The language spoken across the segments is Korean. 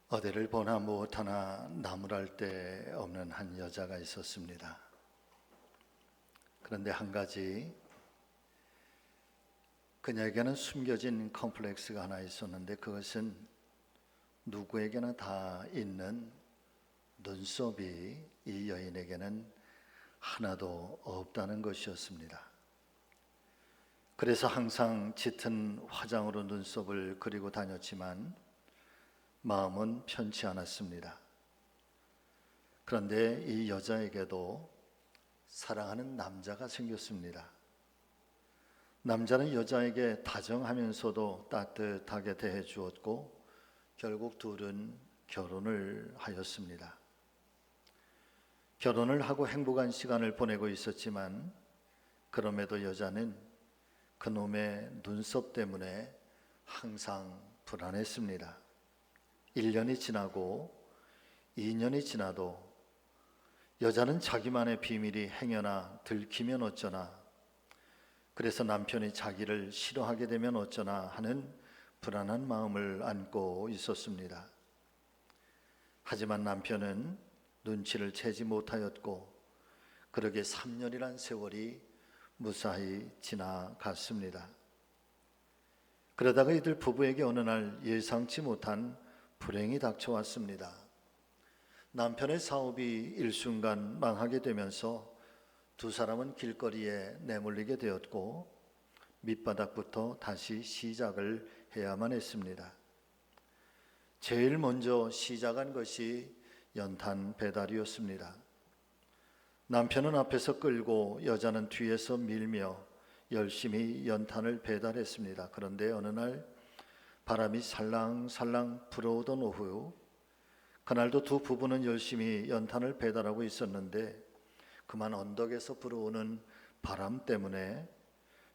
어디를 보나 무엇 하나 나무랄 데 없는 한 여자가 있었습니다. 그런데 한 가지 그녀에게는 숨겨진 컴플렉스가 하나 있었는데, 그것은 누구에게나 다 있는 눈썹이 이 여인에게는 하나도 없다는 것이었습니다. 그래서 항상 짙은 화장으로 눈썹을 그리고 다녔지만 마음은 편치 않았습니다. 그런데 이 여자에게도 사랑하는 남자가 생겼습니다. 남자는 여자에게 다정하면서도 따뜻하게 대해 주었고, 결국 둘은 결혼을 하였습니다. 결혼을 하고 행복한 시간을 보내고 있었지만, 그럼에도 여자는 그놈의 눈썹 때문에 항상 불안했습니다. 1년이 지나고 2년이 지나도 여자는 자기만의 비밀이 행여나 들키면 어쩌나, 그래서 남편이 자기를 싫어하게 되면 어쩌나 하는 불안한 마음을 안고 있었습니다. 하지만 남편은 눈치를 채지 못하였고, 그러게 3년이란 세월이 무사히 지나갔습니다. 그러다가 이들 부부에게 어느 날 예상치 못한 불행이 닥쳐왔습니다. 남편의 사업이 일순간 망하게 되면서 두 사람은 길거리에 내몰리게 되었고, 밑바닥부터 다시 시작을 해야만 했습니다. 제일 먼저 시작한 것이 연탄 배달이었습니다. 남편은 앞에서 끌고 여자는 뒤에서 밀며 열심히 연탄을 배달했습니다. 그런데 어느 날 바람이 살랑살랑 불어오던 오후, 그날도 두 부부는 열심히 연탄을 배달하고 있었는데, 그만 언덕에서 불어오는 바람 때문에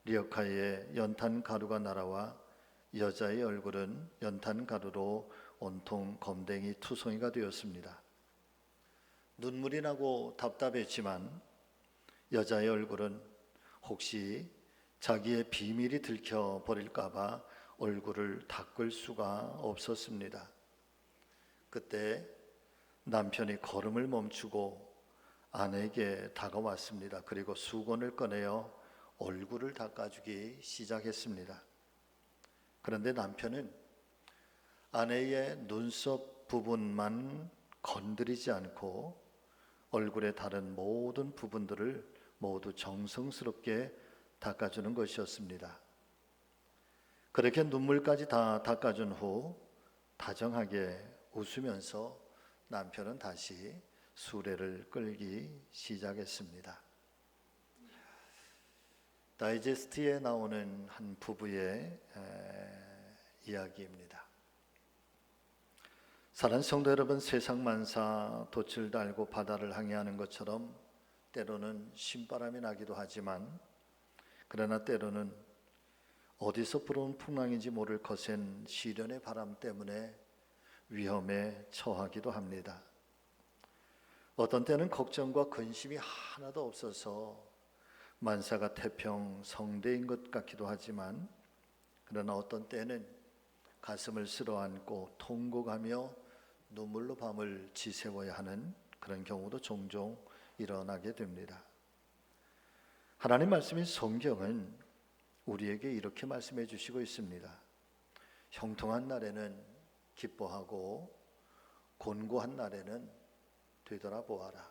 리어카에 연탄 가루가 날아와 여자의 얼굴은 연탄 가루로 온통 검댕이 투성이가 되었습니다. 눈물이 나고 답답했지만 여자의 얼굴은 혹시 자기의 비밀이 들켜 버릴까 봐 얼굴을 닦을 수가 없었습니다. 그때 남편이 걸음을 멈추고 아내에게 다가왔습니다. 그리고 수건을 꺼내어 얼굴을 닦아주기 시작했습니다. 그런데 남편은 아내의 눈썹 부분만 건드리지 않고 얼굴의 다른 모든 부분들을 모두 정성스럽게 닦아주는 것이었습니다. 그렇게 눈물까지 다 닦아준 후 다정하게 웃으면서 남편은 다시 수레를 끌기 시작했습니다. 다이제스트에 나오는 한 부부의 이야기입니다. 사랑하는 성도 여러분, 세상 만사 돛을 달고 바다를 항해하는 것처럼 때로는 신바람이 나기도 하지만, 그러나 때로는 어디서 불어온 풍랑인지 모를 거센 시련의 바람 때문에 위험에 처하기도 합니다. 어떤 때는 걱정과 근심이 하나도 없어서 만사가 태평성대인 것 같기도 하지만, 그러나 어떤 때는 가슴을 쓸어안고 통곡하며 눈물로 밤을 지새워야 하는 그런 경우도 종종 일어나게 됩니다. 하나님 말씀인 성경은 우리에게 이렇게 말씀해 주시고 있습니다. 형통한 날에는 기뻐하고 곤고한 날에는 되돌아보아라.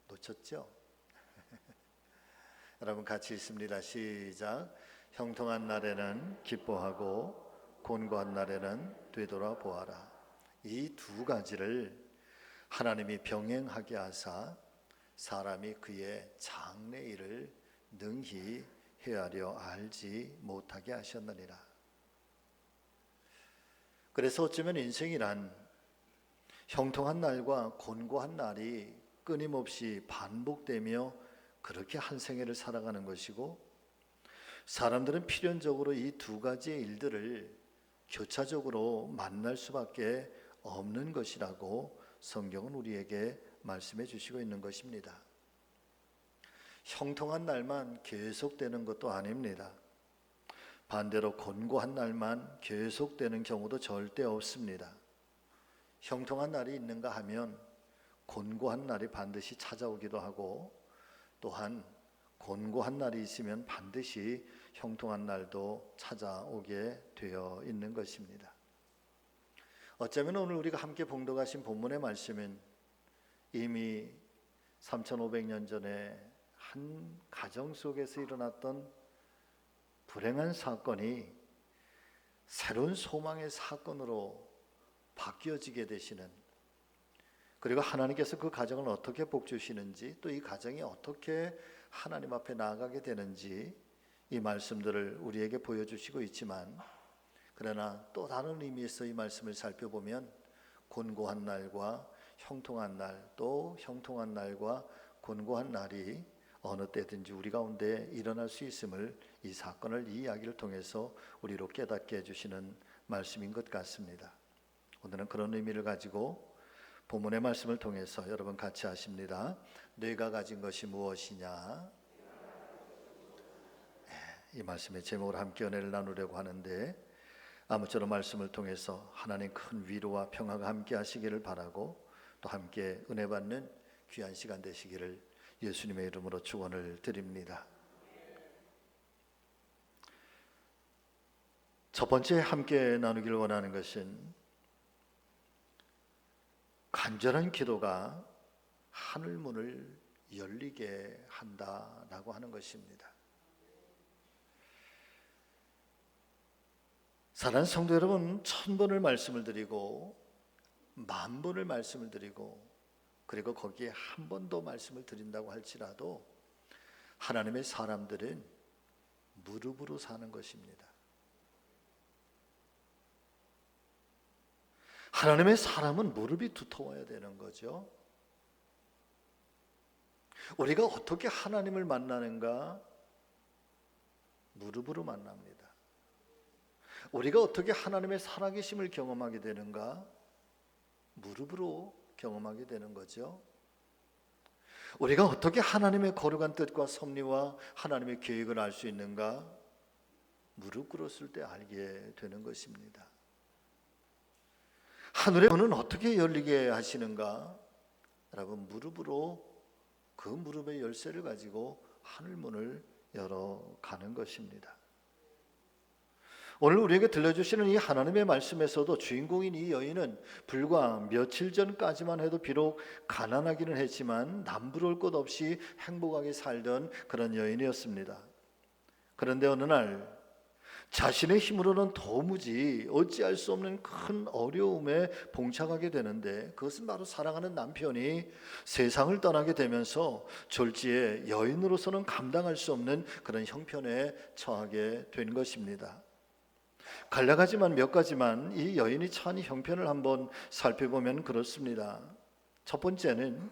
놓쳤죠? 여러분 같이 읽습니다. 시작. 형통한 날에는 기뻐하고 곤고한 날에는 되돌아보아라. 이 두 가지를 하나님이 병행하게 하사 사람이 그의 장래일을 능히 헤아려 알지 못하게 하셨느니라. 그래서 어쩌면 인생이란 형통한 날과 곤고한 날이 끊임없이 반복되며 그렇게 한 생애를 살아가는 것이고, 사람들은 필연적으로 이 두 가지의 일들을 교차적으로 만날 수밖에 없는 것이라고 성경은 우리에게 말씀해 주시고 있는 것입니다. 형통한 날만 계속되는 것도 아닙니다. 반대로 곤고한 날만 계속되는 경우도 절대 없습니다. 형통한 날이 있는가 하면 곤고한 날이 반드시 찾아오기도 하고, 또한 곤고한 날이 있으면 반드시 형통한 날도 찾아오게 되어 있는 것입니다. 어쩌면 오늘 우리가 함께 봉독하신 본문의 말씀은 이미 3500년 전에 한 가정 속에서 일어났던 불행한 사건이 새로운 소망의 사건으로 바뀌어지게 되시는, 그리고 하나님께서 그 가정을 어떻게 복주시는지, 또 이 가정이 어떻게 하나님 앞에 나아가게 되는지 이 말씀들을 우리에게 보여주시고 있지만, 그러나 또 다른 의미에서 이 말씀을 살펴보면 곤고한 날과 형통한 날, 또 형통한 날과 곤고한 날이 어느 때든지 우리 가운데 일어날 수 있음을 이 사건을, 이 이야기를 통해서 우리로 깨닫게 해주시는 말씀인 것 같습니다. 오늘은 그런 의미를 가지고 본문의 말씀을 통해서 여러분 같이 하십니다. 너희가 가진 것이 무엇이냐? 이 말씀의 제목으로 함께 은혜를 나누려고 하는데, 아무쪼록 말씀을 통해서 하나님 큰 위로와 평화가 함께 하시기를 바라고, 또 함께 은혜 받는 귀한 시간 되시기를 예수님의 이름으로 축원을 드립니다. 첫 번째 함께 나누기를 원하는 것은 간절한 기도가 하늘 문을 열리게 한다라고 하는 것입니다. 사랑하는 성도 여러분, 1000번을 말씀을 드리고 10,000번을 말씀을 드리고, 그리고 거기에 한 번 더 말씀을 드린다고 할지라도 하나님의 사람들은 무릎으로 사는 것입니다. 하나님의 사람은 무릎이 두터워야 되는 거죠. 우리가 어떻게 하나님을 만나는가? 무릎으로 만납니다. 우리가 어떻게 하나님의 살아계심을 경험하게 되는가? 무릎으로 경험하게 되는 거죠. 우리가 어떻게 하나님의 거룩한 뜻과 섭리와 하나님의 계획을 알 수 있는가? 무릎 꿇었을 때 알게 되는 것입니다. 하늘의 문은 어떻게 열리게 하시는가? 여러분, 무릎으로, 그 무릎의 열쇠를 가지고 하늘 문을 열어가는 것입니다. 오늘 우리에게 들려주시는 이 하나님의 말씀에서도 주인공인 이 여인은 불과 며칠 전까지만 해도 비록 가난하기는 했지만 남부러울 것 없이 행복하게 살던 그런 여인이었습니다. 그런데 어느 날 자신의 힘으로는 도무지 어찌할 수 없는 큰 어려움에 봉착하게 되는데, 그것은 바로 사랑하는 남편이 세상을 떠나게 되면서 졸지에 여인으로서는 감당할 수 없는 그런 형편에 처하게 된 것입니다. 간략하지만 몇 가지만 이 여인이 처한 형편을 한번 살펴보면 그렇습니다. 첫 번째는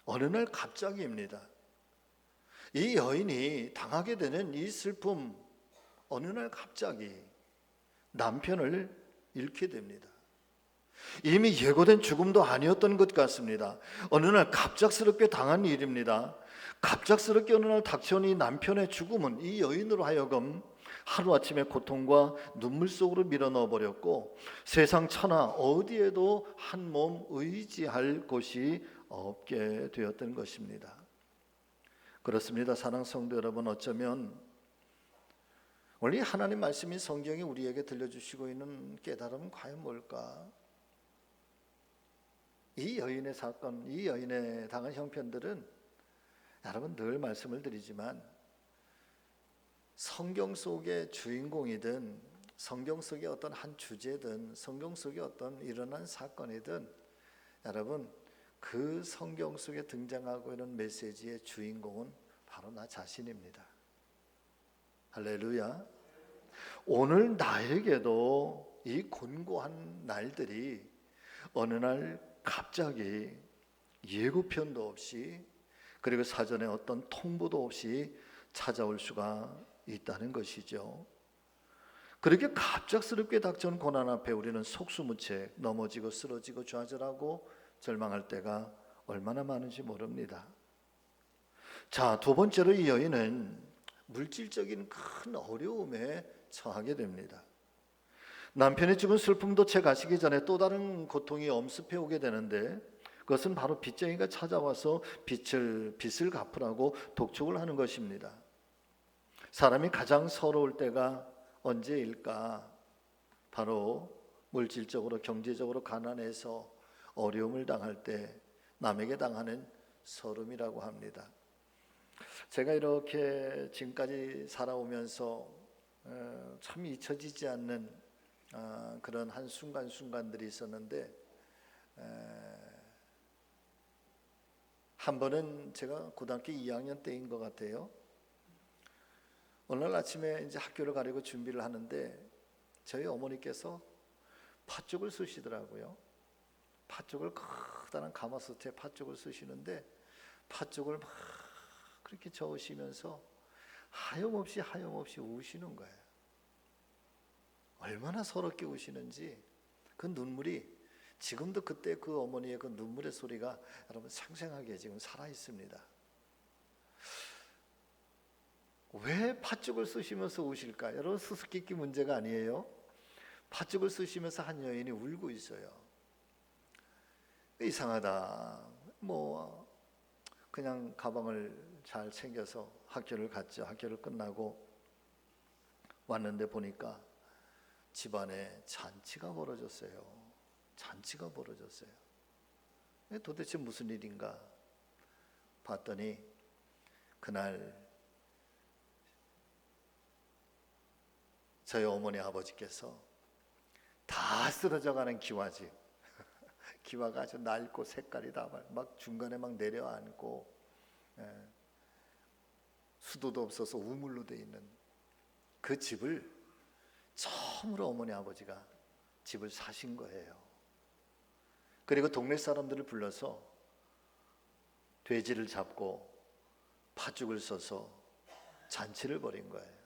어느 날 갑자기입니다. 이 여인이 당하게 되는 이 슬픔, 어느 날 갑자기 남편을 잃게 됩니다. 이미 예고된 죽음도 아니었던 것 같습니다. 어느 날 갑작스럽게 당한 일입니다. 갑작스럽게 어느 날 닥쳐온 이 남편의 죽음은 이 여인으로 하여금 하루아침에 고통과 눈물 속으로 밀어넣어 버렸고, 세상 천하 어디에도 한 몸 의지할 곳이 없게 되었던 것입니다. 그렇습니다. 사랑하는 성도 여러분, 어쩌면 원래 하나님 말씀인 성경이 우리에게 들려주시고 있는 깨달음은 과연 뭘까? 이 여인의 사건, 이 여인의 당한 형편들은 여러분 늘 말씀을 드리지만 성경 속의 주인공이든 성경 속의 어떤 한 주제든 성경 속의 어떤 일어난 사건이든, 여러분 그 성경 속에 등장하고 있는 메시지의 주인공은 바로 나 자신입니다. 할렐루야. 오늘 나에게도 이 곤고한 날들이 어느 날 갑자기 예고편도 없이, 그리고 사전에 어떤 통보도 없이 찾아올 수가 있다는 것이죠. 그렇게 갑작스럽게 닥쳐온 고난 앞에 우리는 속수무책, 넘어지고 쓰러지고 좌절하고 절망할 때가 얼마나 많은지 모릅니다. 자, 두 번째로 이 여인은 물질적인 큰 어려움에 처하게 됩니다. 남편이 죽은 슬픔도 채 가시기 전에 또 다른 고통이 엄습해 오게 되는데, 그것은 바로 빚쟁이가 찾아와서 빚을 갚으라고 독촉을 하는 것입니다. 사람이 가장 서러울 때가 언제일까? 바로 물질적으로 경제적으로 가난해서 어려움을 당할 때 남에게 당하는 서름이라고 합니다. 제가 이렇게 지금까지 살아오면서 참 잊혀지지 않는 그런 한 순간순간들이 있었는데, 한 번은 제가 고등학교 2학년 때인 것 같아요. 어느 날 아침에 이제 학교를 가려고 준비를 하는데 저희 어머니께서 팥죽을 쓰시더라고요. 팥죽을 커다란 가마솥에 팥죽을 쓰시는데 팥죽을 막 그렇게 저으시면서 하염없이 우시는 거예요. 얼마나 서럽게 우시는지 그 눈물이 지금도 그때 그 어머니의 그 눈물의 소리가 여러분 생생하게 지금 살아 있습니다. 왜 팥죽을 쓰시면서 우실까? 여러분 수수께끼 문제가 아니에요. 팥죽을 쓰시면서 한 여인이 울고 있어요. 이상하다. 뭐 그냥 가방을 잘 챙겨서 학교를 갔죠. 학교를 끝나고 왔는데 보니까 집안에 잔치가 벌어졌어요. 잔치가 벌어졌어요. 도대체 무슨 일인가 봤더니 그날 저희 어머니 아버지께서 다 쓰러져가는 기와집, 기와가 아주 낡고 색깔이 다 막 중간에 막 내려앉고 수도도 없어서 우물로 돼 있는 그 집을 처음으로 어머니 아버지가 집을 사신 거예요. 그리고 동네 사람들을 불러서 돼지를 잡고 팥죽을 써서 잔치를 벌인 거예요.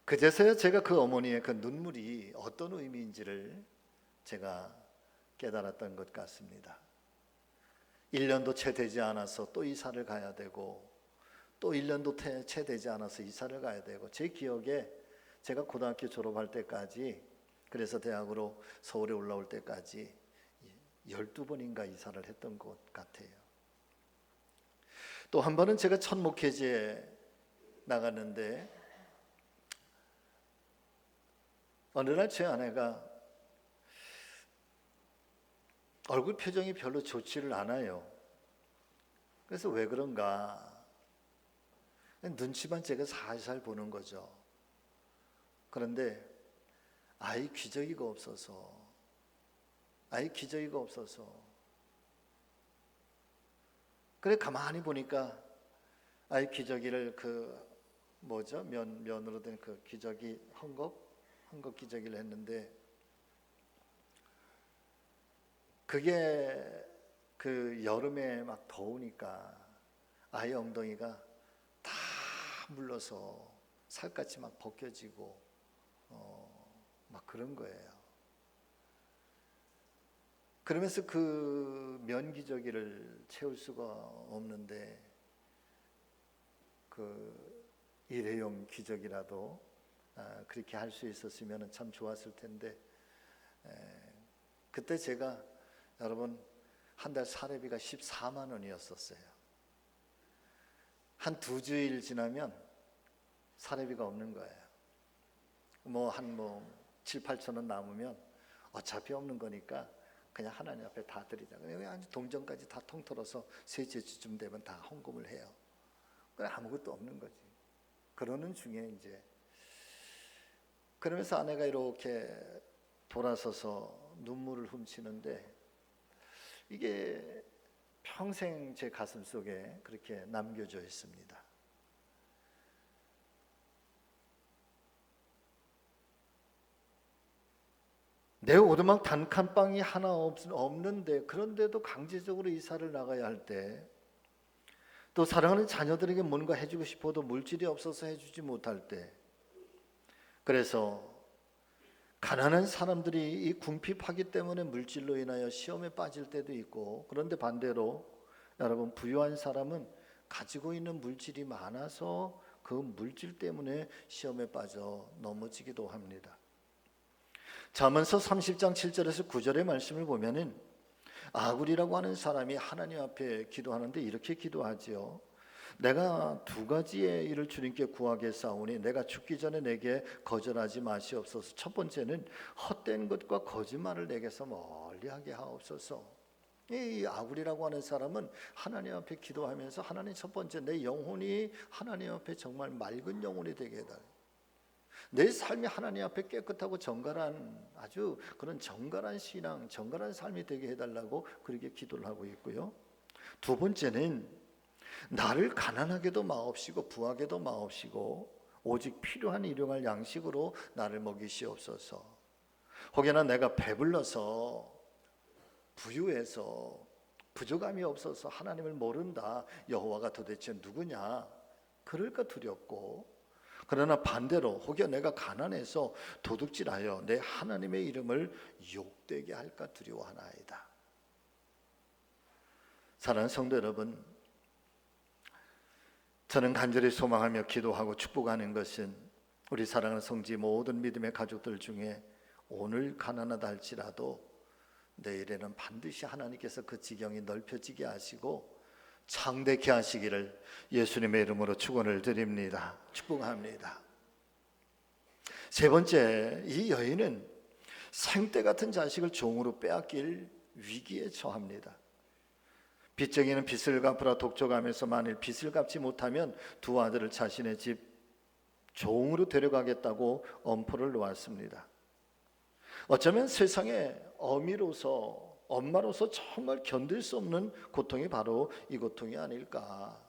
그제서야 제가 그 어머니의 그 눈물이 어떤 의미인지를 제가 깨달았던 것 같습니다. 1년도 채 되지 않아서 또 이사를 가야 되고, 또 1년도 채 되지 않아서 이사를 가야 되고, 제 기억에 제가 고등학교 졸업할 때까지, 그래서 대학으로 서울에 올라올 때까지 12번인가 이사를 했던 것 같아요. 또 한 번은 제가 첫 목회지에 나갔는데 어느 날 제 아내가 얼굴 표정이 별로 좋지를 않아요. 그래서 왜 그런가 눈치만 제가 살살 보는 거죠. 그런데 아이 기저귀가 없어서 그래 가만히 보니까 아이 기저귀를 면으로 된 그 기저귀 헝겊 기저귀를 했는데, 그게 그 여름에 막 더우니까 아이 엉덩이가 다 물러서 살갗이 막 벗겨지고 막 그런 거예요. 그러면서 그 면 기저귀를 채울 수가 없는데 그 일회용 기저귀라도 그렇게 할 수 있었으면 참 좋았을 텐데, 그때 제가 여러분 한 달 사례비가 14만 원이었었어요. 한 2주일 지나면 사례비가 없는 거예요. 한 7, 8천 원 남으면 어차피 없는 거니까 그냥 하나님 앞에 다 드리자. 그냥 동전까지 다 통틀어서 셋째주쯤 되면 다 헌금을 해요. 그냥 아무것도 없는 거지. 그러는 중에 이제 그러면서 아내가 이렇게 돌아서서 눈물을 훔치는데 이게 평생 제 가슴 속에 그렇게 남겨져 있습니다. 내 오두막 단칸방이 하나 없는데, 그런데도 강제적으로 이사를 나가야 할 때, 또 사랑하는 자녀들에게 뭔가 해주고 싶어도 물질이 없어서 해주지 못할 때, 그래서 가난한 사람들이 이 궁핍하기 때문에 물질로 인하여 시험에 빠질 때도 있고, 그런데 반대로 여러분 부유한 사람은 가지고 있는 물질이 많아서 그 물질 때문에 시험에 빠져 넘어지기도 합니다. 잠언서 30장 7절에서 9절의 말씀을 보면은 아굴이라고 하는 사람이 하나님 앞에 기도하는데 이렇게 기도하지요. 내가 두 가지의 일을 주님께 구하겠사오니 내가 죽기 전에 내게 거절하지 마시옵소서. 첫 번째는 헛된 것과 거짓말을 내게서 멀리하게 하옵소서. 이 아굴이라고 하는 사람은 하나님 앞에 기도하면서 하나님, 첫 번째 내 영혼이 하나님 앞에 정말 맑은 영혼이 되게 해달라. 내 삶이 하나님 앞에 깨끗하고 정갈한, 아주 그런 정갈한 신앙, 정갈한 삶이 되게 해달라고 그렇게 기도를 하고 있고요. 두 번째는 나를 가난하게도 마옵시고 부하게도 마옵시고 오직 필요한 일용할 양식으로 나를 먹이시옵소서. 혹여나 내가 배불러서 부유해서 부족함이 없어서 하나님을 모른다, 여호와가 도대체 누구냐, 그럴까 두렵고, 그러나 반대로 혹여 내가 가난해서 도둑질하여 내 하나님의 이름을 욕되게 할까 두려워하나이다. 사랑하는 성도 여러분, 저는 간절히 소망하며 기도하고 축복하는 것은 우리 사랑하는 성지 모든 믿음의 가족들 중에 오늘 가난하다 할지라도 내일에는 반드시 하나님께서 그 지경이 넓혀지게 하시고 창대케 하시기를 예수님의 이름으로 축원을 드립니다. 축복합니다. 세 번째, 이 여인은 생떼 같은 자식을 종으로 빼앗길 위기에 처합니다. 빚쟁이는 빚을 갚으라 독촉하면서 만일 빚을 갚지 못하면 두 아들을 자신의 집 종으로 데려가겠다고 엄포를 놓았습니다. 어쩌면 세상에 어미로서, 엄마로서 정말 견딜 수 없는 고통이 바로 이 고통이 아닐까.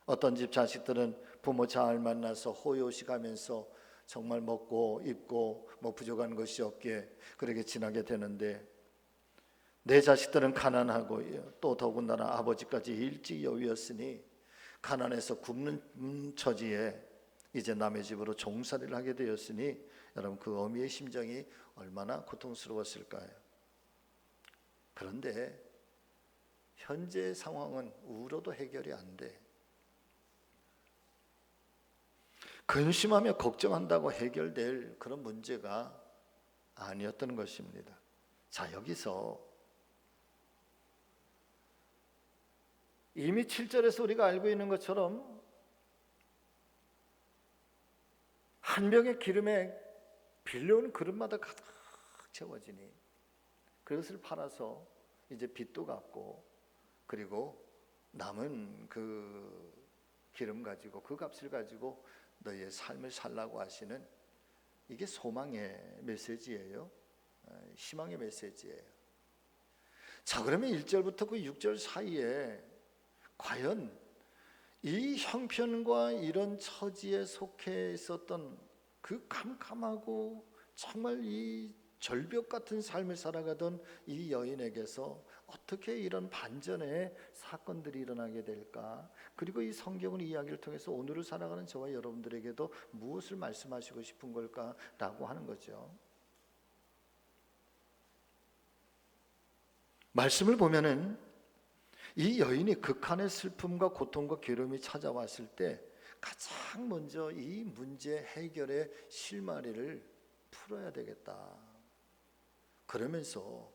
어떤 집 자식들은 부모 잘 만나서 호요식하면서 정말 먹고 입고 뭐 부족한 것이 없게 그렇게 지나게 되는데, 내 자식들은 가난하고 또 더군다나 아버지까지 일찍 여위였으니 가난해서 굶는 처지에 이제 남의 집으로 종살이를 하게 되었으니 여러분, 그 어미의 심정이 얼마나 고통스러웠을까요? 그런데 현재 상황은 울어도 해결이 안 돼. 근심하며 걱정한다고 해결될 그런 문제가 아니었던 것입니다. 자, 여기서 이미 7절에서 우리가 알고 있는 것처럼 한 병의 기름에 빌려온 그릇마다 가득 채워지니 그것을 팔아서 이제 빚도 갚고 그리고 남은 그 기름 가지고 그 값을 가지고 너희의 삶을 살라고 하시는, 이게 소망의 메시지예요. 희망의 메시지예요. 자, 그러면 1절부터 그 6절 사이에 과연 이 형편과 이런 처지에 속해 있었던 그 캄캄하고 정말 이 절벽 같은 삶을 살아가던 이 여인에게서 어떻게 이런 반전의 사건들이 일어나게 될까? 그리고 이 성경의 이야기를 통해서 오늘을 살아가는 저와 여러분들에게도 무엇을 말씀하시고 싶은 걸까라고 하는 거죠. 말씀을 보면은 이 여인이 극한의 슬픔과 고통과 괴로움이 찾아왔을 때 가장 먼저 이 문제 해결의 실마리를 풀어야 되겠다. 그러면서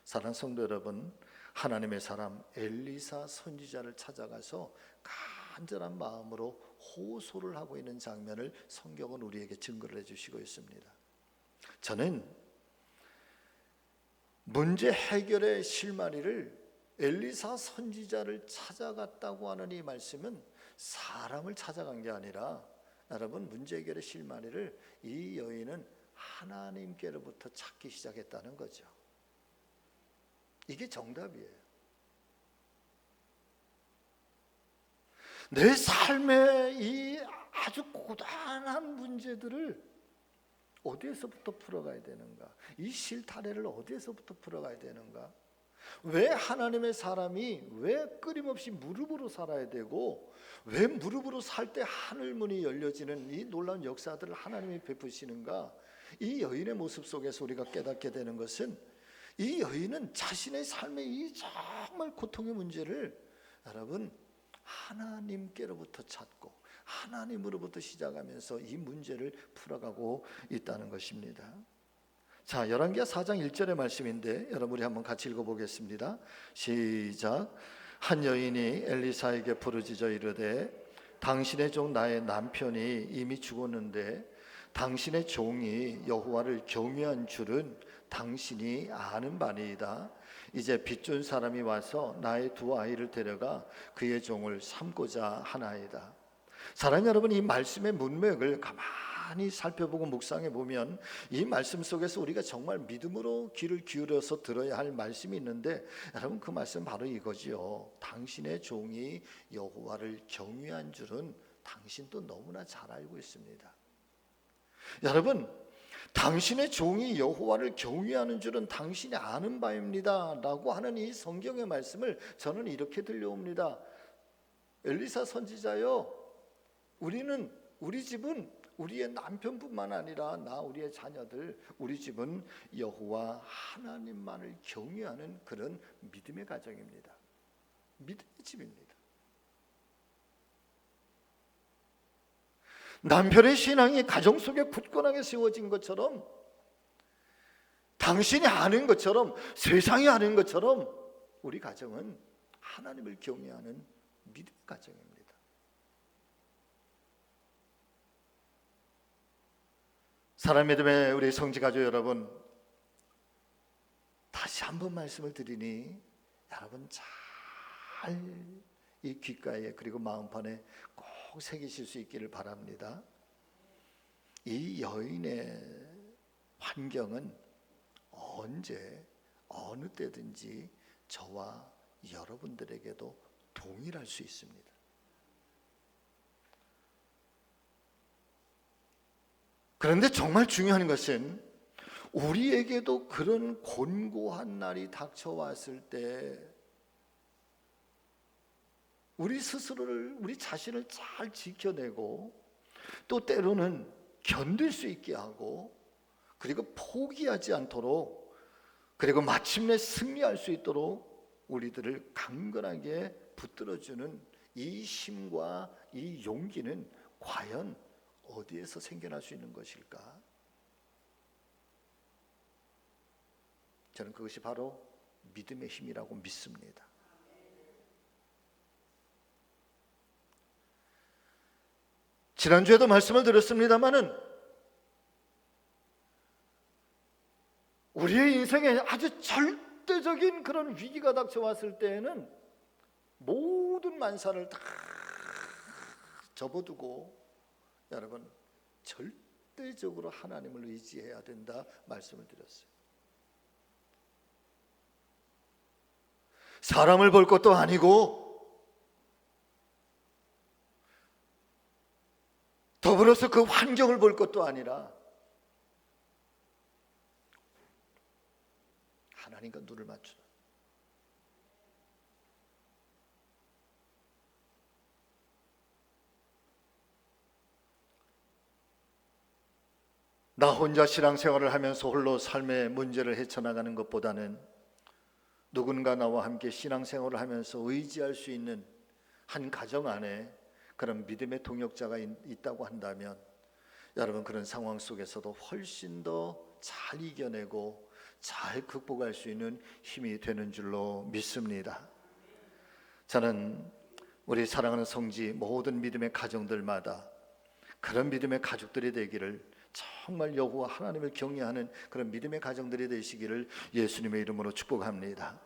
사랑하는 성도 여러분, 하나님의 사람 엘리사 선지자를 찾아가서 간절한 마음으로 호소를 하고 있는 장면을 성경은 우리에게 증거를 해주시고 있습니다. 저는 문제 해결의 실마리를 엘리사 선지자를 찾아갔다고 하는 이 말씀은 사람을 찾아간 게 아니라, 여러분, 문제 해결의 실마리를 이 여인은 하나님께로부터 찾기 시작했다는 거죠. 이게 정답이에요. 내 삶의 이 아주 고단한 문제들을 어디에서부터 풀어가야 되는가? 이 실타래를 어디에서부터 풀어가야 되는가? 왜 하나님의 사람이 왜 끊임없이 무릎으로 살아야 되고, 왜 무릎으로 살 때 하늘문이 열려지는 이 놀라운 역사들을 하나님이 베푸시는가? 이 여인의 모습 속에서 우리가 깨닫게 되는 것은, 이 여인은 자신의 삶의 이 정말 고통의 문제를 여러분 하나님께로부터 찾고 하나님으로부터 시작하면서 이 문제를 풀어가고 있다는 것입니다. 자, 열왕기하 4장 1절의 말씀인데 여러분 우리 한번 같이 읽어보겠습니다. 시작. 한 여인이 엘리사에게 부르짖어 이르되 당신의 종 나의 남편이 이미 죽었는데 당신의 종이 여호와를 경외한 줄은 당신이 아는 바니이다. 이제 빚준 사람이 와서 나의 두 아이를 데려가 그의 종을 삼고자 하나이다. 사랑하는 여러분, 이 말씀의 문맥을 가만히 살펴보고 묵상해 보면 이 말씀 속에서 우리가 정말 믿음으로 귀를 기울여서 들어야 할 말씀이 있는데, 여러분 그 말씀 바로 이거지요. 당신의 종이 여호와를 경외한 줄은 당신도 너무나 잘 알고 있습니다. 여러분, 당신의 종이 여호와를 경외하는 줄은 당신이 아는 바입니다 라고 하는 이 성경의 말씀을 저는 이렇게 들려옵니다. 엘리사 선지자여, 우리 집은 우리의 남편뿐만 아니라 우리의 자녀들, 우리 집은 여호와 하나님만을 경외하는 그런 믿음의 가정입니다. 믿음의 집입니다. 남편의 신앙이 가정 속에 굳건하게 세워진 것처럼, 당신이 아는 것처럼, 세상이 아는 것처럼 우리 가정은 하나님을 경외하는 믿음의 가정입니다. 사랑 믿음의 우리 성지가족 여러분, 다시 한번 말씀을 드리니 여러분 잘 이 귓가에 그리고 마음판에 꼭 새기실 수 있기를 바랍니다. 이 여인의 환경은 언제 어느 때든지 저와 여러분들에게도 동일할 수 있습니다. 그런데 정말 중요한 것은 우리에게도 그런 곤고한 날이 닥쳐왔을 때 우리 스스로를, 우리 자신을 잘 지켜내고 또 때로는 견딜 수 있게 하고 그리고 포기하지 않도록 그리고 마침내 승리할 수 있도록 우리들을 강건하게 붙들어주는 이 힘과 이 용기는 과연 어디에서 생겨날 수 있는 것일까? 저는 그것이 바로 믿음의 힘이라고 믿습니다. 지난주에도 말씀을 드렸습니다마는 우리의 인생에 아주 절대적인 그런 위기가 닥쳐왔을 때에는 모든 만사를 다 접어두고 여러분 절대적으로 하나님을 의지해야 된다 말씀을 드렸어요. 사람을 볼 것도 아니고 더불어서 그 환경을 볼 것도 아니라 하나님과 눈을 맞추라. 나 혼자 신앙생활을 하면서 홀로 삶의 문제를 헤쳐나가는 것보다는 누군가 나와 함께 신앙생활을 하면서 의지할 수 있는 한 가정 안에 그런 믿음의 동역자가 있다고 한다면 여러분 그런 상황 속에서도 훨씬 더 잘 이겨내고 잘 극복할 수 있는 힘이 되는 줄로 믿습니다. 저는 우리 사랑하는 성지 모든 믿음의 가정들마다 그런 믿음의 가족들이 되기를, 정말 여호와 하나님을 경외하는 그런 믿음의 가정들이 되시기를 예수님의 이름으로 축복합니다.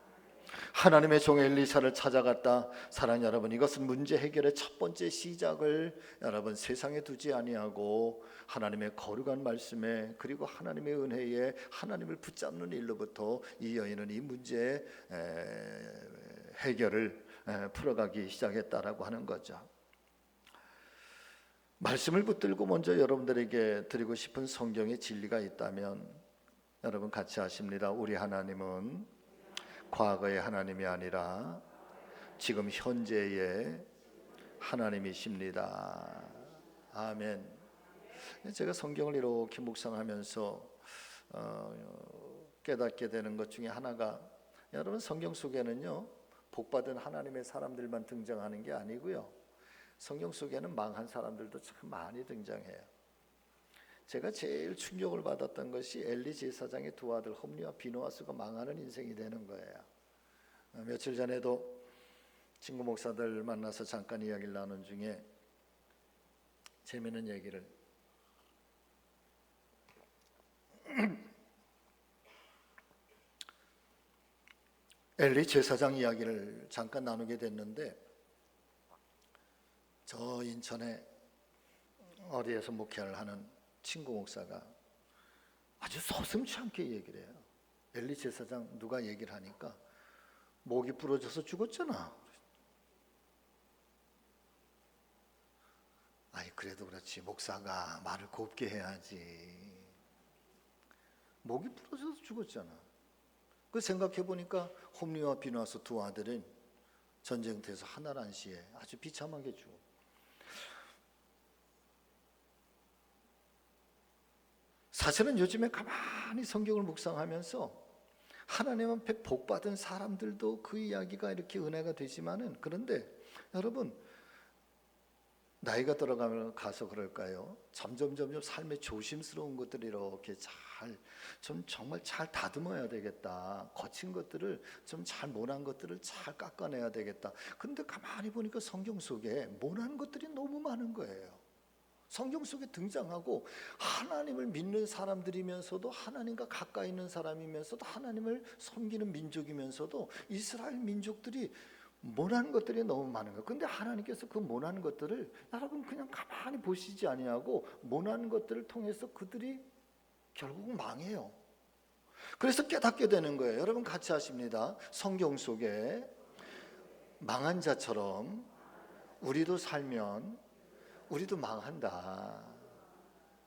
하나님의 종 엘리사를 찾아갔다. 사랑하는 여러분, 이것은 문제 해결의 첫 번째 시작을 여러분 세상에 두지 아니하고 하나님의 거룩한 말씀에 그리고 하나님의 은혜에 하나님을 붙잡는 일로부터 이 여인은 이 문제의 해결을 풀어가기 시작했다라고 하는 거죠. 말씀을 붙들고 먼저 여러분들에게 드리고 싶은 성경의 진리가 있다면 여러분 같이 하십니다. 우리 하나님은 과거의 하나님이 아니라 지금 현재의 하나님이십니다. 아멘. 제가 성경을 이렇게 묵상하면서 깨닫게 되는 것 중에 하나가, 여러분 성경 속에는요 복받은 하나님의 사람들만 등장하는 게 아니고요. 성경 속에는 망한 사람들도 참 많이 등장해요. 제가 제일 충격을 받았던 것이 엘리 제사장의 두 아들 홈리와 비느하스가 망하는 인생이 되는 거예요. 며칠 전에도 친구 목사들 만나서 잠깐 이야기를 나눈 중에 재미있는 얘기를 엘리 제사장 이야기를 잠깐 나누게 됐는데, 저 인천에 어디에서 목회를 하는 친구 목사가 아주 서슴지 않게 얘기를 해요. 엘리 제사장 누가 얘기를 하니까 목이 부러져서 죽었잖아. 아이, 그래도 그렇지, 목사가 말을 곱게 해야지. 목이 부러져서 죽었잖아. 그 생각해 보니까 홈리와 비느하스 두 아들은 전쟁터에서 하나란 시에 아주 비참하게 죽어. 사실은 요즘에 가만히 성경을 묵상하면서 하나님은 복받은 사람들도 그 이야기가 이렇게 은혜가 되지만은, 그런데 여러분, 나이가 들어가면 가서 그럴까요? 점점 삶의 조심스러운 것들을 이렇게 정말 잘 다듬어야 되겠다. 거친 것들을 좀 잘 모난 것들을 잘 깎아내야 되겠다. 근데 가만히 보니까 성경 속에 모난 것들이 너무 많은 거예요. 성경 속에 등장하고 하나님을 믿는 사람들이면서도 하나님과 가까이 있는 사람이면서도 하나님을 섬기는 민족이면서도 이스라엘 민족들이 모난 것들이 너무 많은 거예요. 근데 하나님께서 그 모난 것들을 여러분 그냥 가만히 보시지 아니하고 모난 것들을 통해서 그들이 결국 망해요. 그래서 깨닫게 되는 거예요. 여러분 같이 하십니다. 성경 속에 망한 자처럼 우리도 살면 우리도 망한다.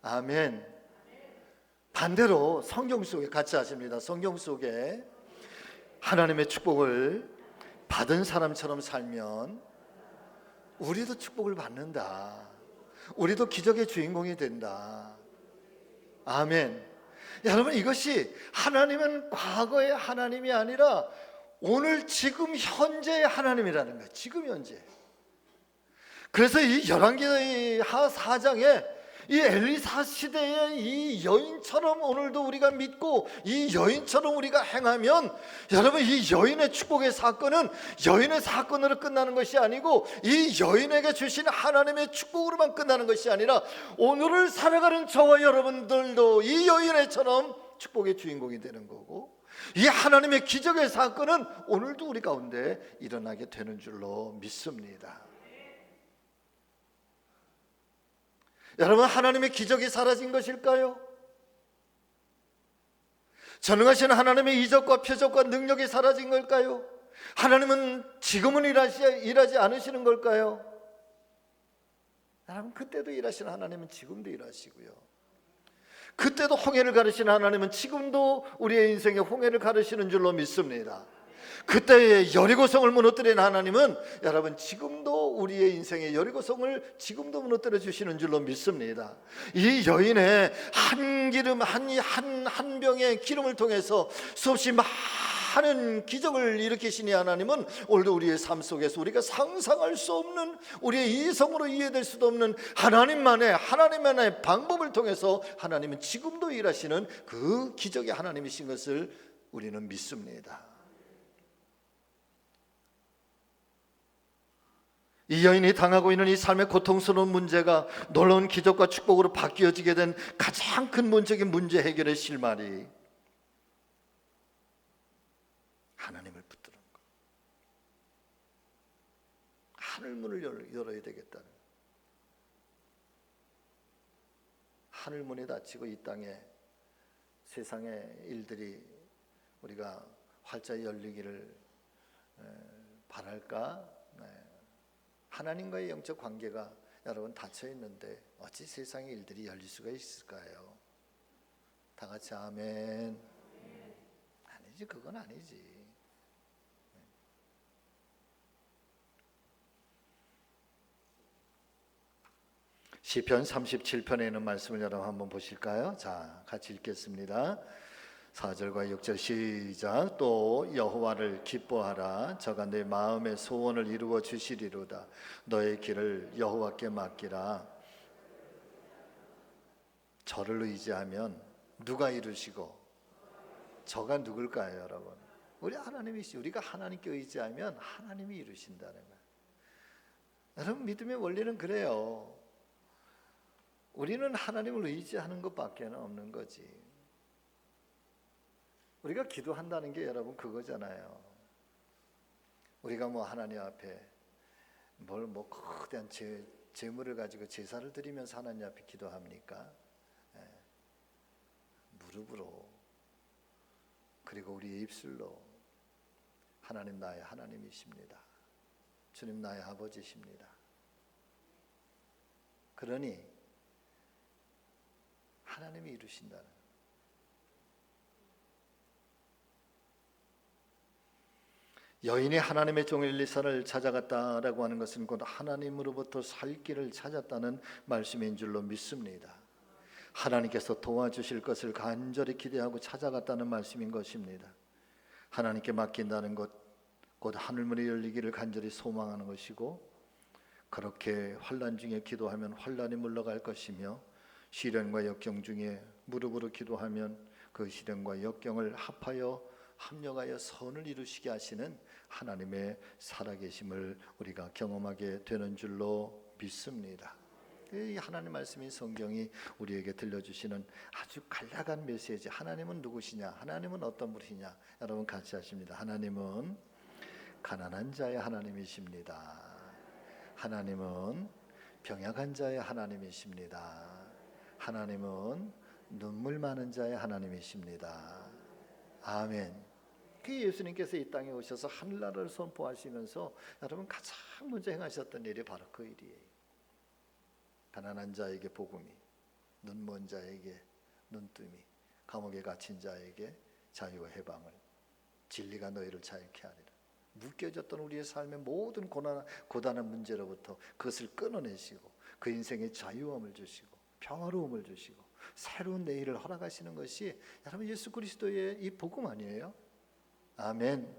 아멘. 반대로 성경 속에 같이 하십니다. 성경 속에 하나님의 축복을 받은 사람처럼 살면 우리도 축복을 받는다. 우리도 기적의 주인공이 된다. 아멘. 여러분, 이것이 하나님은 과거의 하나님이 아니라 오늘 지금 현재의 하나님이라는 거예요. 지금 현재. 그래서 이 열왕기하 4장에 이 엘리사 시대의 이 여인처럼 오늘도 우리가 믿고 이 여인처럼 우리가 행하면, 여러분, 이 여인의 축복의 사건은 여인의 사건으로 끝나는 것이 아니고 이 여인에게 주신 하나님의 축복으로만 끝나는 것이 아니라 오늘을 살아가는 저와 여러분들도 이 여인의처럼 축복의 주인공이 되는 거고, 이 하나님의 기적의 사건은 오늘도 우리 가운데 일어나게 되는 줄로 믿습니다. 여러분, 하나님의 기적이 사라진 것일까요? 전능하신 하나님의 이적과 표적과 능력이 사라진 걸까요? 하나님은 지금은 일하지 않으시는 걸까요? 여러분, 그때도 일하시는 하나님은 지금도 일하시고요. 그때도 홍해를 가르시는 하나님은 지금도 우리의 인생에 홍해를 가르시는 줄로 믿습니다. 그때의 여리고성을 무너뜨린 하나님은 여러분 지금도 우리의 인생의 여리고성을 지금도 무너뜨려 주시는 줄로 믿습니다. 이 여인의 한 병의 기름을 통해서 수없이 많은 기적을 일으키신 이 하나님은 오늘도 우리의 삶 속에서 우리가 상상할 수 없는, 우리의 이성으로 이해될 수도 없는 하나님만의 방법을 통해서 하나님은 지금도 일하시는 그 기적의 하나님이신 것을 우리는 믿습니다. 이 여인이 당하고 있는 이 삶의 고통스러운 문제가 놀라운 기적과 축복으로 바뀌어지게 된 가장 큰 문적인 문제 해결의 실마리, 하나님을 붙드는 것. 하늘문을 열어야 되겠다는, 하늘문이 닫히고 이 땅에 세상의 일들이 우리가 활짝 열리기를 바랄까? 하나님과의 영적 관계가 여러분 닫혀 있는데 어찌 세상의 일들이 열릴 수가 있을까요? 다 같이 아멘. 아니지, 그건 아니지. 시편 37편에 있는 말씀을 여러분 한번 보실까요? 자, 같이 읽겠습니다. 4절과 6절 시작. 또 여호와를 기뻐하라. 저가 내 마음의 소원을 이루어 주시리로다. 너의 길을 여호와께 맡기라. 저를 의지하면 누가 이루시고, 저가 누굴까요, 여러분? 우리 하나님이시. 우리가 하나님께 의지하면 하나님이 이루신다는 거예요. 여러분, 믿음의 원리는 그래요. 우리는 하나님을 의지하는 것밖에 없는 거지. 우리가 기도한다는 게 여러분 그거잖아요. 우리가 하나님 앞에 거대한 재물을 가지고 제사를 드리면서 하나님 앞에 기도합니까? 무릎으로, 그리고 우리의 입술로 하나님 나의 하나님이십니다. 주님 나의 아버지십니다. 그러니 하나님이 이루신다는. 여인이 하나님의 종 엘리사를 찾아갔다라고 하는 것은 곧 하나님으로부터 살 길을 찾았다는 말씀인 줄로 믿습니다. 하나님께서 도와주실 것을 간절히 기대하고 찾아갔다는 말씀인 것입니다. 하나님께 맡긴다는 것, 곧 하늘문이 열리기를 간절히 소망하는 것이고, 그렇게 환난 중에 기도하면 환난이 물러갈 것이며, 시련과 역경 중에 무릎으로 기도하면 그 시련과 역경을 합력하여 선을 이루시게 하시는 하나님의 살아계심을 우리가 경험하게 되는 줄로 믿습니다. 이 하나님 말씀인 성경이 우리에게 들려주시는 아주 간략한 메시지. 하나님은 누구시냐? 하나님은 어떤 분이시냐? 여러분 같이 하십니다. 하나님은 가난한 자의 하나님이십니다. 하나님은 병약한 자의 하나님이십니다. 하나님은 눈물 많은 자의 하나님이십니다. 아멘. 그 예수님께서 이 땅에 오셔서 하늘나라를 선포하시면서 여러분 가장 먼저 행하셨던 일이 바로 그 일이에요. 가난한 자에게 복음이, 눈먼 자에게 눈뜸이, 감옥에 갇힌 자에게 자유와 해방을, 진리가 너희를 자유케 하리라. 묶여졌던 우리의 삶의 모든 고단한 문제로부터 그것을 끊어내시고 그 인생의 자유함을 주시고 평화로움을 주시고 새로운 내일을 허락하시는 것이 여러분 예수 그리스도의 이 복음 아니에요? 아멘.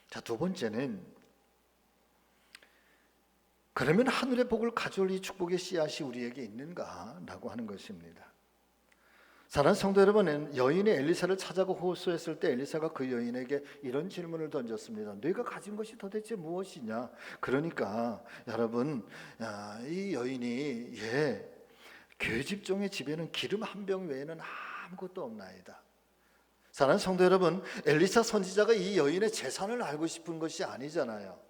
자, 두 번째는, 그러면 하늘의 복을 가져올 이 축복의 씨앗이 우리에게 있는가? 라고 하는 것입니다. 사랑하는 성도 여러분, 여인이 엘리사를 찾아가 호소했을 때 엘리사가 그 여인에게 이런 질문을 던졌습니다. 네가 가진 것이 도대체 무엇이냐? 그러니까 여러분, 이 여인이 계집종의 집에는 기름 한 병 외에는 아무것도 없나이다. 사랑하는 성도 여러분, 엘리사 선지자가 이 여인의 재산을 알고 싶은 것이 아니잖아요.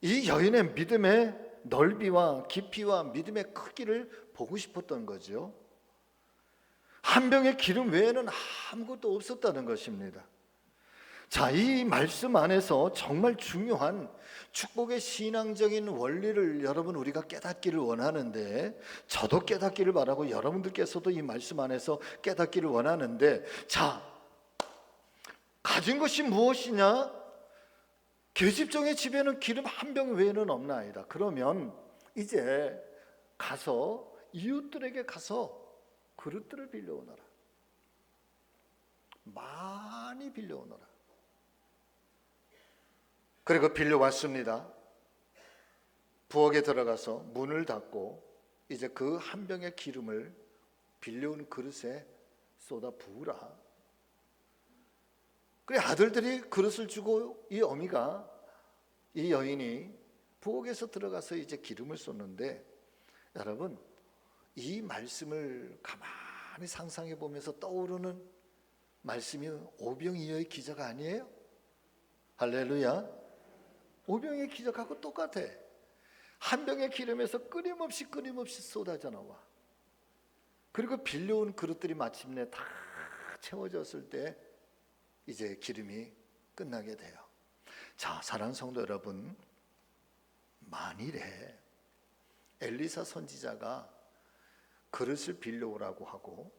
이 여인의 믿음의 넓이와 깊이와 믿음의 크기를 보고 싶었던 거죠. 한 병의 기름 외에는 아무것도 없었다는 것입니다. 자, 이 말씀 안에서 정말 중요한 축복의 신앙적인 원리를 여러분 우리가 깨닫기를 원하는데, 저도 깨닫기를 바라고 여러분들께서도 이 말씀 안에서 깨닫기를 원하는데, 자, 가진 것이 무엇이냐? 계집종의 집에는 기름 한 병 외에는 없나이다. 그러면 이제 가서 이웃들에게 가서 그릇들을 빌려오너라. 많이 빌려오너라. 그리고 빌려왔습니다. 부엌에 들어가서 문을 닫고 이제 그 한 병의 기름을 빌려온 그릇에 쏟아 부으라. 그래, 아들들이 그릇을 주고 이 어미가, 이 여인이 부엌에서 들어가서 이제 기름을 쏟는데, 여러분 이 말씀을 가만히 상상해 보면서 떠오르는 말씀이 오병이어의 기적 아니에요? 할렐루야. 오병이어의 기적하고 똑같아. 한 병의 기름에서 끊임없이 쏟아져 나와. 그리고 빌려온 그릇들이 마침내 다 채워졌을 때 이제 기름이 끝나게 돼요. 자, 사랑하는 성도 여러분, 만일에 엘리사 선지자가 그릇을 빌려오라고 하고,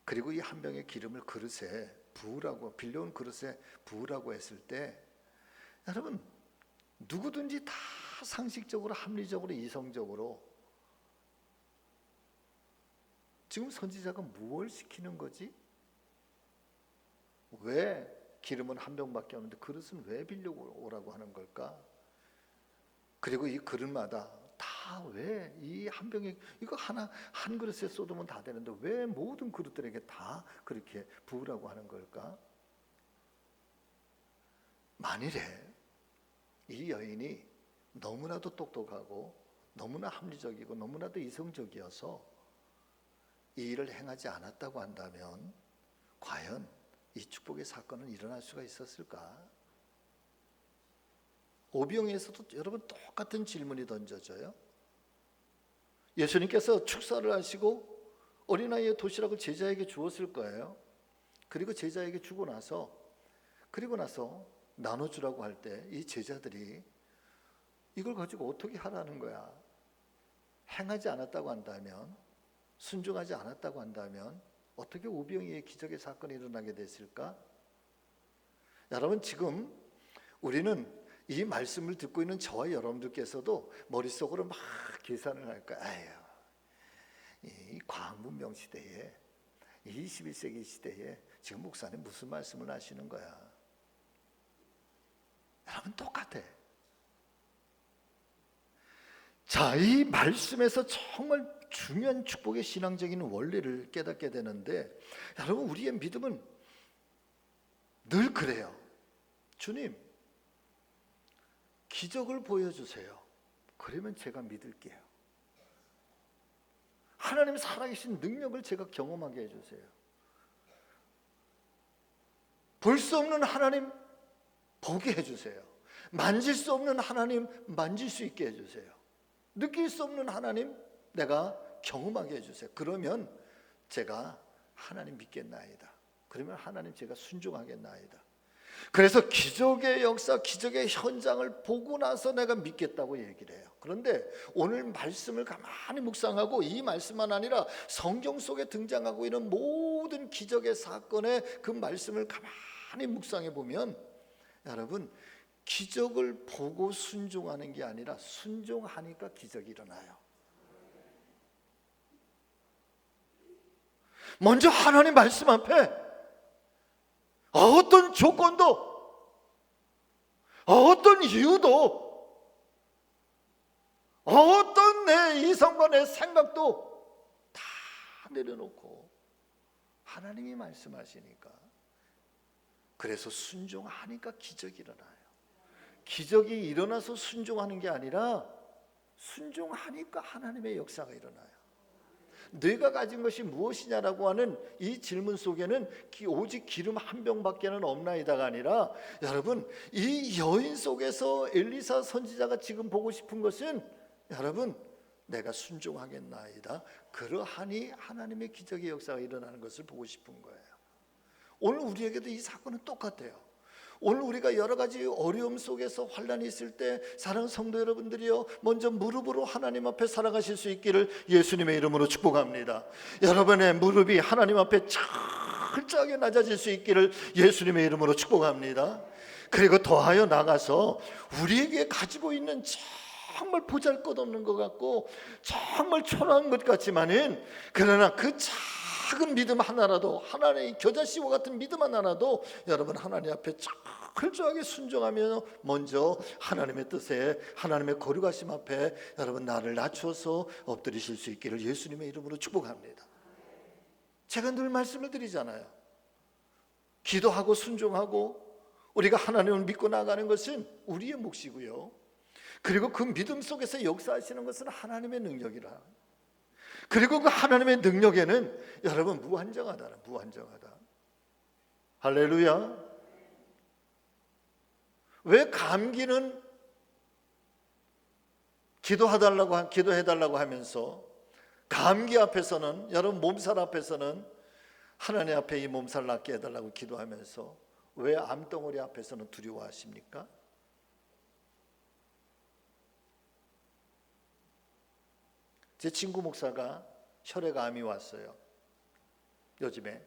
그리고 이 한 병의 기름을 그릇에 부으라고, 빌려온 그릇에 부으라고 했을 때, 여러분 누구든지 다 상식적으로, 합리적으로, 이성적으로 지금 선지자가 무엇을 시키는 거지? 왜 기름은 한 병밖에 없는데 그릇은 왜 빌려고 오라고 하는 걸까? 그리고 이 그릇마다 다 왜 이 한 병에 이거 하나 한 그릇에 쏟으면 다 되는데 왜 모든 그릇들에게 다 그렇게 부으라고 하는 걸까? 만일에 이 여인이 너무나도 똑똑하고 너무나 합리적이고 너무나도 이성적이어서 이 일을 행하지 않았다고 한다면 과연 이 축복의 사건은 일어날 수가 있었을까? 오병이에서도 여러분 똑같은 질문이 던져져요. 예수님께서 축사를 하시고 어린아이의 도시락을 제자에게 주었을 거예요. 그리고 제자에게 주고 나서 나눠주라고 할 때 이 제자들이 이걸 가지고 어떻게 하라는 거야? 행하지 않았다고 한다면, 순종하지 않았다고 한다면 어떻게 오병이의 기적의 사건이 일어나게 됐을까? 여러분, 지금 우리는 이 말씀을 듣고 있는 저와 여러분들께서도 머릿속으로 막 계산을 할 거야. 아유, 이 과학문명 시대에, 21세기 시대에 지금 목사님 무슨 말씀을 하시는 거야? 여러분, 똑같아. 자, 이 말씀에서 정말 중요한 축복의 신앙적인 원리를 깨닫게 되는데, 여러분, 우리의 믿음은 늘 그래요. 주님, 기적을 보여주세요. 그러면 제가 믿을게요. 하나님 살아계신 능력을 제가 경험하게 해주세요. 볼 수 없는 하나님 보게 해주세요. 만질 수 없는 하나님 만질 수 있게 해주세요. 느낄 수 없는 하나님 내가 경험하게 해주세요. 그러면 제가 하나님 믿겠나이다. 그러면 하나님 제가 순종하겠나이다. 그래서 기적의 역사, 기적의 현장을 보고 나서 내가 믿겠다고 얘기를 해요. 그런데 오늘 말씀을 가만히 묵상하고 이 말씀만 아니라 성경 속에 등장하고 있는 모든 기적의 사건의 그 말씀을 가만히 묵상해 보면, 여러분, 기적을 보고 순종하는 게 아니라 순종하니까 기적이 일어나요. 먼저 하나님 말씀 앞에 어떤 조건도, 어떤 이유도, 어떤 내 이성과 내 생각도 다 내려놓고 하나님이 말씀하시니까, 그래서 순종하니까 기적이 일어나요. 기적이 일어나서 순종하는 게 아니라 순종하니까 하나님의 역사가 일어나요. 네가 가진 것이 무엇이냐라고 하는 이 질문 속에는 오직 기름 한 병밖에는 없나이다가 아니라, 여러분, 이 여인 속에서 엘리사 선지자가 지금 보고 싶은 것은, 여러분, 내가 순종하겠나이다. 그러하니 하나님의 기적의 역사가 일어나는 것을 보고 싶은 거예요. 오늘 우리에게도 이 사건은 똑같아요. 오늘 우리가 여러 가지 어려움 속에서 환난이 있을 때 사랑하는 성도 여러분들이요, 먼저 무릎으로 하나님 앞에 살아가실 수 있기를 예수님의 이름으로 축복합니다. 여러분의 무릎이 하나님 앞에 철저하게 낮아질 수 있기를 예수님의 이름으로 축복합니다. 그리고 더하여 나가서 우리에게 가지고 있는 정말 보잘것없는 것 같고 정말 초라한 것 같지만은, 그러나 그 작은 믿음 하나라도, 하나님의 겨자씨와 같은 믿음 하나라도 여러분 하나님 앞에 철저하게 순종하며 먼저 하나님의 뜻에, 하나님의 거룩하심 앞에 여러분 나를 낮춰서 엎드리실 수 있기를 예수님의 이름으로 축복합니다. 제가 늘 말씀을 드리잖아요. 기도하고 순종하고 우리가 하나님을 믿고 나가는 것은 우리의 몫이고요, 그리고 그 믿음 속에서 역사하시는 것은 하나님의 능력이라. 그리고 그 하나님의 능력에는 여러분 무한정하다. 할렐루야. 왜 감기는 기도해달라고 하면서, 감기 앞에서는, 여러분 몸살 앞에서는 하나님 앞에 이 몸살 낫게 해달라고 기도하면서, 왜 암덩어리 앞에서는 두려워하십니까? 제 친구 목사가 혈액암이 왔어요. 요즘에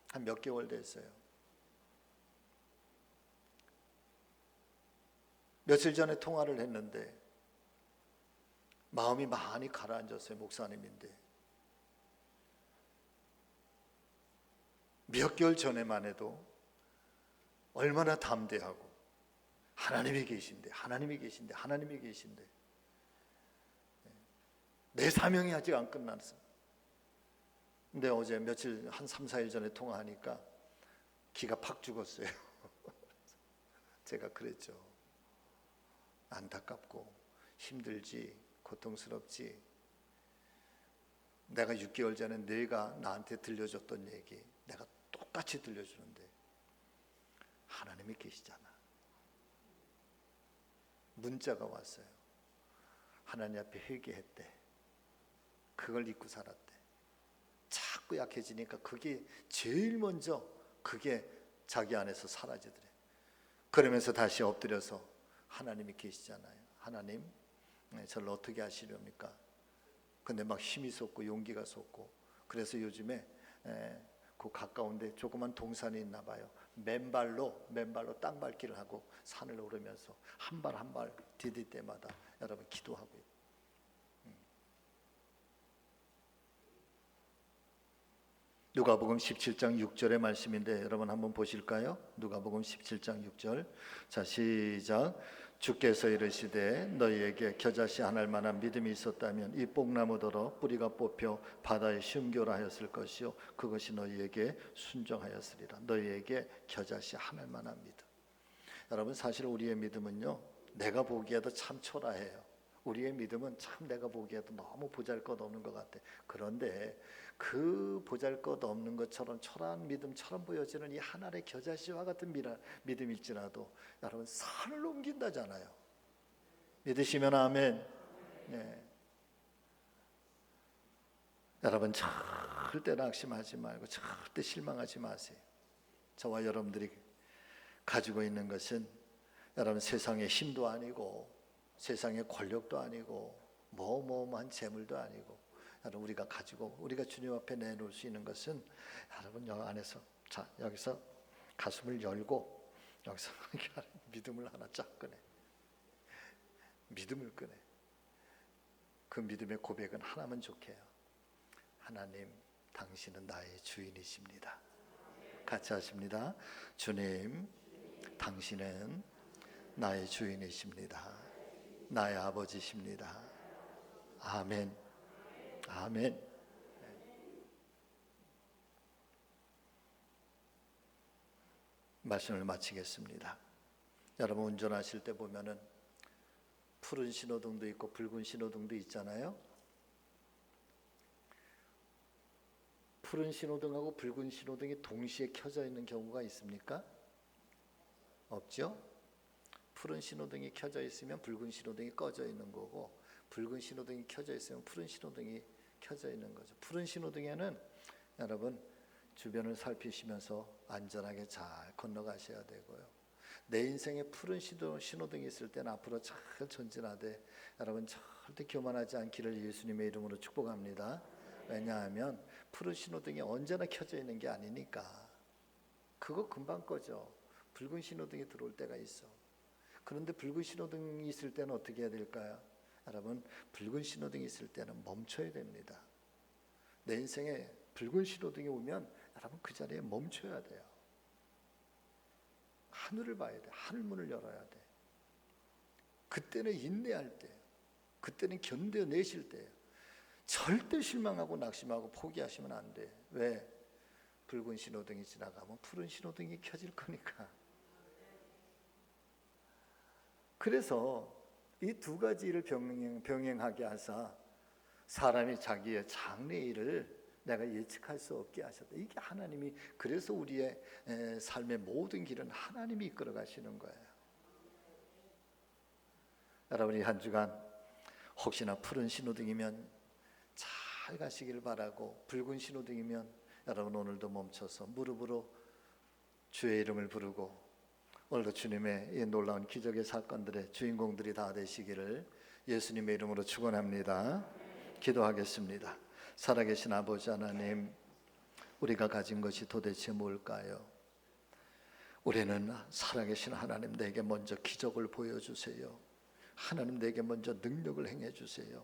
한 몇 개월 됐어요. 며칠 전에 통화를 했는데 마음이 많이 가라앉았어요. 목사님인데 몇 개월 전에만 해도 얼마나 담대하고 하나님이 계신데 하나님이 계신데 하나님이 계신데 내 사명이 아직 안 끝났어. 근데 어제 며칠 한 3, 4일 전에 통화하니까 기가 팍 죽었어요. 제가 그랬죠. 안타깝고 힘들지 고통스럽지. 내가 6개월 전에 네가 나한테 들려줬던 얘기 내가 똑같이 들려주는데 하나님이 계시잖아. 문자가 왔어요. 하나님 앞에 회개했대. 그걸 잊고 살았대. 자꾸 약해지니까 그게 제일 먼저 그게 자기 안에서 사라지더래. 그러면서 다시 엎드려서 하나님이 계시잖아요. 하나님 저를 어떻게 하시렵니까? 근데 막 힘이 솟고 용기가 솟고 그래서 요즘에 그 가까운데 조그만 동산이 있나 봐요. 맨발로 땅밟기를 하고 산을 오르면서 한 발 한 발 디딜 때마다 여러분 기도하고 있고. 누가복음 17장 6절의 말씀인데 여러분 한번 보실까요? 누가복음 17장 6절. 자, 시작. 주께서 이르시되 너희에게 겨자씨 하나일 만한 믿음이 있었다면 이 뽕나무더러 뿌리가 뽑혀 바다에 심겨라 하였을 것이요 그것이 너희에게 순종하였으리라. 너희에게 겨자씨 하나일 만한 믿음. 여러분 사실 우리의 믿음은요 내가 보기에도 참 초라해요. 우리의 믿음은 참 내가 보기에도 너무 보잘것없는 것 같아. 그런데 그 보잘것없는 것처럼 초라한 믿음처럼 보여지는 이 하늘의 겨자씨와 같은 믿음일지라도 여러분 산을 옮긴다잖아요. 믿으시면 아멘. 네. 여러분 절대 낙심하지 말고 절대 실망하지 마세요. 저와 여러분들이 가지고 있는 것은 여러분 세상의 힘도 아니고 세상의 권력도 아니고 뭐뭐한 재물도 아니고 여러분 우리가 가지고 우리가 주님 앞에 내놓을 수 있는 것은 여러분 여기 안에서 자 여기서 가슴을 열고 여기서 믿음을 하나 쫙 꺼내. 믿음을 꺼내. 그 믿음의 고백은 하나면 좋게요. 하나님 당신은 나의 주인이십니다. 같이 하십니다. 주님 당신은 나의 주인이십니다. 나의 아버지십니다. 아멘. 아멘. 말씀을 마치겠습니다. 여러분 운전하실 때 보면은 푸른 신호등도 있고 붉은 신호등도 있잖아요. 푸른 신호등하고 붉은 신호등이 동시에 켜져 있는 경우가 있습니까? 없죠? 푸른 신호등이 켜져 있으면 붉은 신호등이 꺼져 있는 거고 붉은 신호등이 켜져 있으면 푸른 신호등이 켜져 있는 거죠. 푸른 신호등에는 여러분 주변을 살피시면서 안전하게 잘 건너가셔야 되고요. 내 인생에 푸른 신호등이 있을 때는 앞으로 잘 전진하되 여러분 절대 교만하지 않기를 예수님의 이름으로 축복합니다. 왜냐하면 푸른 신호등이 언제나 켜져 있는 게 아니니까. 그거 금방 꺼져. 붉은 신호등이 들어올 때가 있어. 그런데 붉은 신호등이 있을 때는 어떻게 해야 될까요? 여러분 붉은 신호등이 있을 때는 멈춰야 됩니다. 내 인생에 붉은 신호등이 오면 여러분 그 자리에 멈춰야 돼요. 하늘을 봐야 돼. 하늘문을 열어야 돼. 그때는 인내할 때, 그때는 견뎌내실 때예요. 절대 실망하고 낙심하고 포기하시면 안 돼. 왜? 붉은 신호등이 지나가면 푸른 신호등이 켜질 거니까. 그래서 이 두 가지 일을 병행하게 하사 사람이 자기의 장래일을 내가 예측할 수 없게 하셨다. 이게 하나님이 그래서 우리의 삶의 모든 길은 하나님이 이끌어 가시는 거예요. 여러분이 한 주간 혹시나 푸른 신호등이면 잘 가시길 바라고 붉은 신호등이면 여러분 오늘도 멈춰서 무릎으로 주의 이름을 부르고 오늘도 주님의 이 놀라운 기적의 사건들의 주인공들이 다 되시기를 예수님의 이름으로 축원합니다. 기도하겠습니다. 살아계신 아버지 하나님, 우리가 가진 것이 도대체 뭘까요? 우리는 살아계신 하나님 내게 먼저 기적을 보여주세요. 하나님 내게 먼저 능력을 행해 주세요.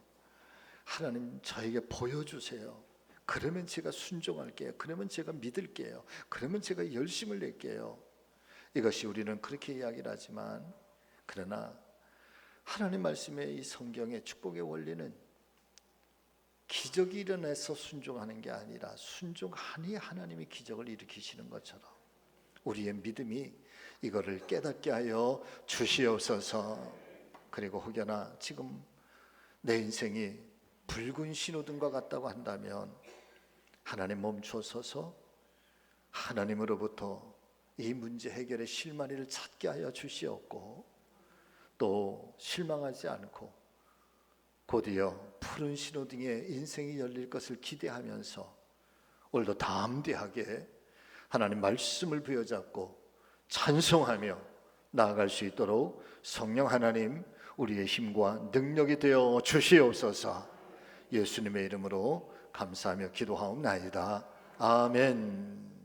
하나님 저에게 보여주세요. 그러면 제가 순종할게요. 그러면 제가 믿을게요. 그러면 제가 열심을 낼게요. 이것이 우리는 그렇게 이야기를 하지만, 그러나 하나님 말씀의 이 성경의 축복의 원리는 기적이 일어나서 순종하는 게 아니라 순종하니 하나님이 기적을 일으키시는 것처럼 우리의 믿음이 이거를 깨닫게 하여 주시옵소서. 그리고 혹여나 지금 내 인생이 붉은 신호등과 같다고 한다면 하나님 멈춰서서 하나님으로부터 이 문제 해결의 실마리를 찾게 하여 주시옵고, 또 실망하지 않고 곧이어 푸른 신호등에 인생이 열릴 것을 기대하면서 오늘도 담대하게 하나님 말씀을 부여잡고 찬송하며 나아갈 수 있도록 성령 하나님 우리의 힘과 능력이 되어 주시옵소서. 예수님의 이름으로 감사하며 기도하옵나이다. 아멘.